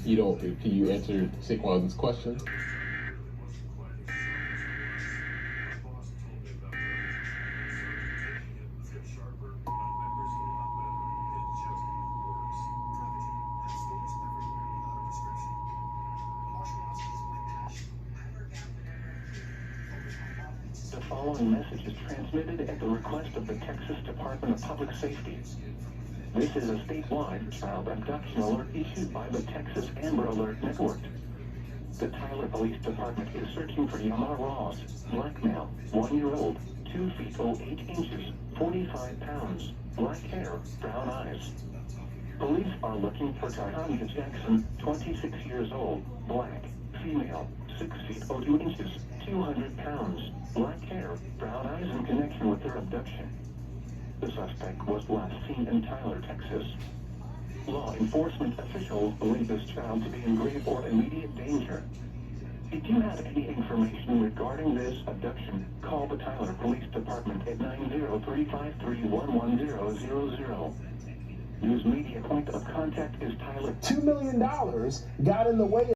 You don't. Can you answer Saquon's question? The following message is transmitted at the request of the Texas Department of Public Safety. This is a statewide child abduction alert issued by the Texas Amber Alert Network. The Tyler Police Department is searching for Yama Ross, black male, 1-year-old, 2 feet 8 inches, 45 pounds, black hair, brown eyes. Police are looking for Tanya Jackson, 26 years old, black, female, 6 feet 2 inches, 200 pounds, black hair, brown eyes in connection with her abduction. The suspect was last seen in Tyler, Texas. Law enforcement officials believe this child to be in grave or immediate danger. If you have any information regarding this abduction, call the Tyler Police Department at 903-531-1000. News media point of contact is Tyler. $2 million got in the way